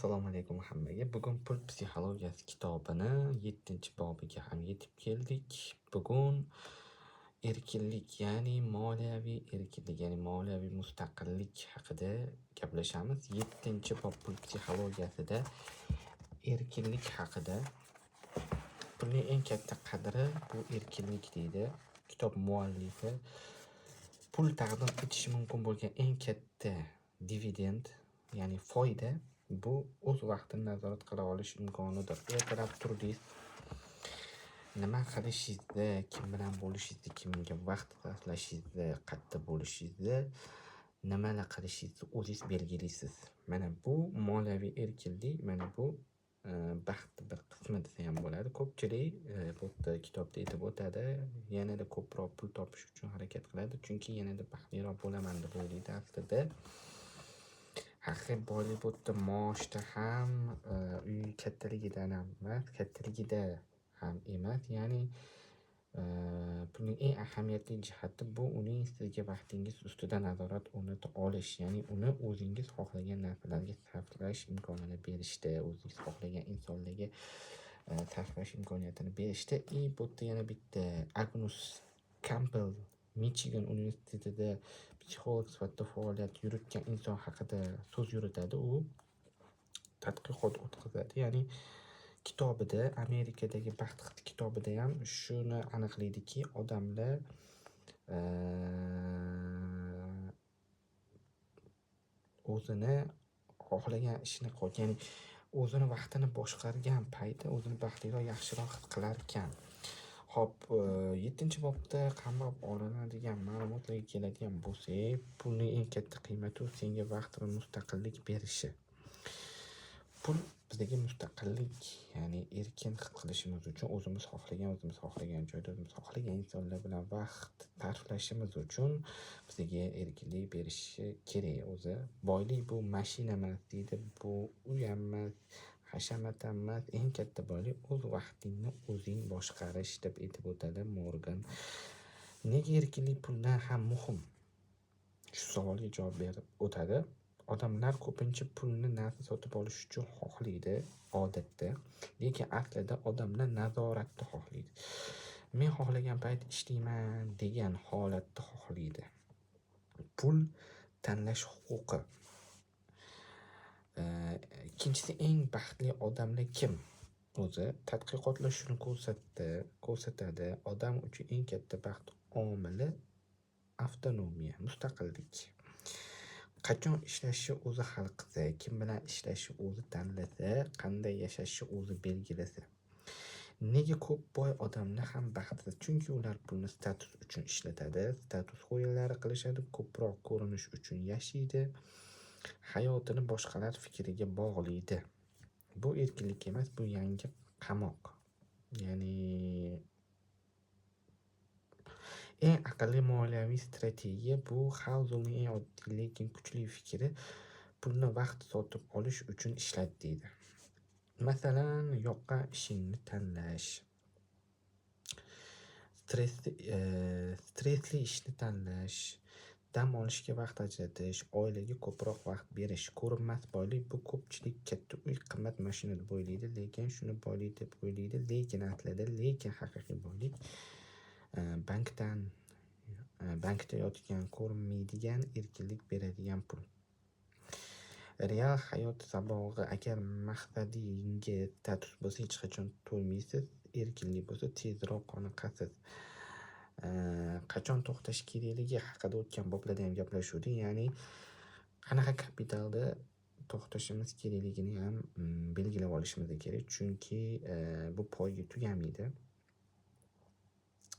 Assalomu alaykum hammaga. Bugun pul psixologiyasi kitobini 7-bobiga ham yetib keldik. Bugun erkinlik, ya'ni moliyaviy erkinlik, ya'ni moliyaviy mustaqillik haqida gaplashamiz. 7-bob pul psixologiyasida erkinlik haqida. Pulning eng katta qadri bu erkinlik deydi. Kitob muallifi pul taqdim etishi mumkin bo'lgan eng katta dividend, ya'ni foyda bu o'z vaqtini nazorat qila olish imkonidir. Ertalab turdingiz, nima qilishingizni, kim bilan bo'lishingizni, kimga vaqt sarflashingizni, qayerda bo'lishingizni, nimalar qilishingizni o'zingiz belgilaysiz. Mana bu moliyaviy erkinlik, mana bu baxtning bir qismi desa ham bo'ladi. Ko'pchilik bu kitobda aytib o'tadi, yanada ko'proq pul topish uchun harakat qiladi, chunki yanada baxtliroq bo'laman deb o'ylaydi. Aslida haqiqiy boylik bu yerda maoshda ham, uy kattaligidan ham emas, kattaligida ham emas. Ya'ni pulning eng ahamiyatli jihati bu uning sizga vaqtingiz ustida nazorat o'rnata olish, ya'ni uni o'zingiz xohlagan narsalarga sarflash imkonini berishda, o'zingiz xohlagan insonlarga sarflash imkoniyatini berishda. Bu yerda yana bitta Agnus Campbell Michigan universitetida psixolog sifatida faoliyat yuritgan inson haqida so'z yuritadi. U tadqiqot o'tkazadi. Ya'ni kitobida, Amerikadagi baxt kitobida ham shuni aniqlaydiki, odamlar o'zini xohlagan ishini ya'ni o'zini vaqtini boshqargan payti o'zini baxtliroq, yaxshiroq his qilar ekan. Xo'p, 7-bobda qamrab olinadigan ma'lumotlarga keladigan bo'lsak, pulning eng katta qiymati u senga vaqt va mustaqillik berishi. Pul bizga mustaqillik, ya'ni erkin his qilishimiz uchun, o'zimiz xohlagan joyda, o'zimiz xohlagan insonlar bilan vaqt sarflashimiz uchun bizga erkinlik berishi kerak. O'zi boylik bu mashina emas deydi, bu uy emas, hashamat emas, eng katta boylik o'z vaqtingni o'zing boshqarish deb aytib o'tadi Morgan. Nega erkinlik puldan ham muhim? Shu savolga javob berib o'tadi. Odamlar ko'pincha pulni narsa sotib olish uchun xohlaydi odatda, lekin aslida odamlar nazoratni xohlaydi. Men xohlagan payt ishlayman degan holatda xohlaydi. Pul tanlash huquqi. Ikkinchisi, eng baxtli odamlar kim? O'zi tadqiqotlar shuni ko'rsatadi. Odam uchun eng katta baxt omili avtonomiya, mustaqillik. Qachon ishlashni o'zi hal qilsa, kim bilan ishlashni o'zi tanlasa, qanday yashashni o'zi belgilasa. Nega ko'p boy odamlar ham baxtsiz? Chunki ular pulni status uchun ishlatadi, status o'yinlari qilishadi, ko'proq ko'rinish uchun yashaydi, hayotini boshqalar fikriga bog'laydi. Bu erkinlik emas, bu yangi qamoq. Ya'ni eng aqlli moliyaviy strategiya bu Hauzelning eng oddiy lekin kuchli fikri, pulni vaqt sotib olish uchun ishlat deydi. Masalan, yoqqan ishingni tanlash, stressli ishni tanlash, dam olishga vaqt ajratish, oilaga ko'proq vaqt berish. Ko'rinmas boylik bu ko'pchilik katta uy, qimmat mashina deb o'ylaydi, lekin shuni boylik deb o'ylaydi, lekin haqiqiy boylik bankda yotgan, ko'rinmaydigan erkinlik beradigan pul. Real hayot sabog'i, agar maqsadingiz status bo'lsa, hech qachon to'ymaysiz, erkinlik bo'lsa, tezroq qoniqasiz. Qachon to'xtash kerakligi haqida o'tgan boblarda ham gaplashuvdik, ya'ni qanaqa kapitalda to'xtashimiz kerakligini ham belgilab olishimiz kerak, chunki bu poyga tugamaydi.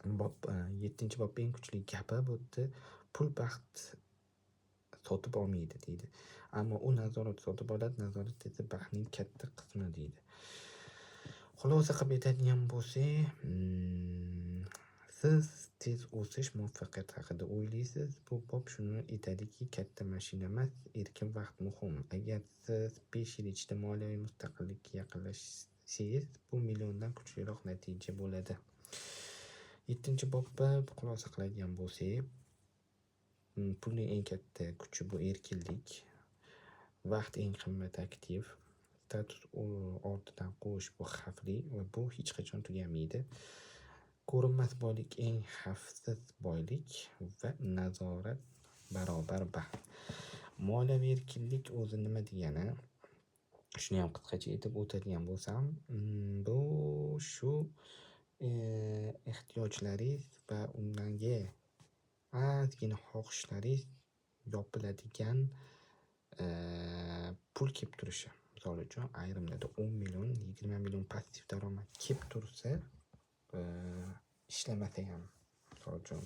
7-bob eng kuchli gapi bu yerda pul baxt sotib olmaydi deydi. Ammo u nazorat sotib oladi, nazorat esa baxtning katta qismi deydi. Xulosa qilib aytadigan bo'lsak, siz tez o'sish, muvaffaqiyat haqida o'ylaysiz. Bu bob shuni aytadiki, katta mashina emas, erkin vaqt muhim. Agar siz 5 yil ichida moliyaviy mustaqillikka yaqinlashsangiz, bu milliondan kuchliroq natija bo'ladi. 7-bobda xulosa qiladigan bo'lsak, pulning eng katta kuchi bu erkinlik, vaqt eng qimmat aktiv, status ortidan quvish bu xavfli va bu hech qachon tugamaydi. Ko'rinmas boylik eng xavfsiz boylik va nazorat barobar baxt. Moliyaviy erkinlik o'zi nima degani? Shuni ham qisqacha aytib o'tadigan bo'lsam, bu shu ehtiyojlaringiz va undagi ozgina xohishlaringiz yopiladigan pul kelib turishi. Misol uchun ayrimlarda 10 million, 20 million passiv daromad kelib tursa, ishlamasa ham, misol uchun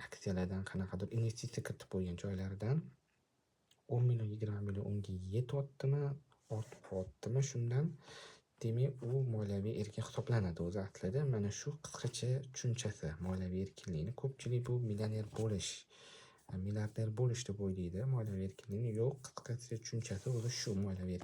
aksiyalardan qanaqadir investitsiya kiritib qo'ygan joylaridan 10 million, 20 million unga yetyaptimi, ortib qolyaptimi, shundan demak u moliyaviy erkin hisoblanadi o'zi aslida. Mana shu qisqacha tushunchasi moliyaviy erkinlikni. Ko'pchilik bu millioner bo'lish, milliarder bo'lish deb o'ylaydi moliyaviy erkinlikni. Yo'q, qisqacha tushunchasi o'zi shu moliyaviy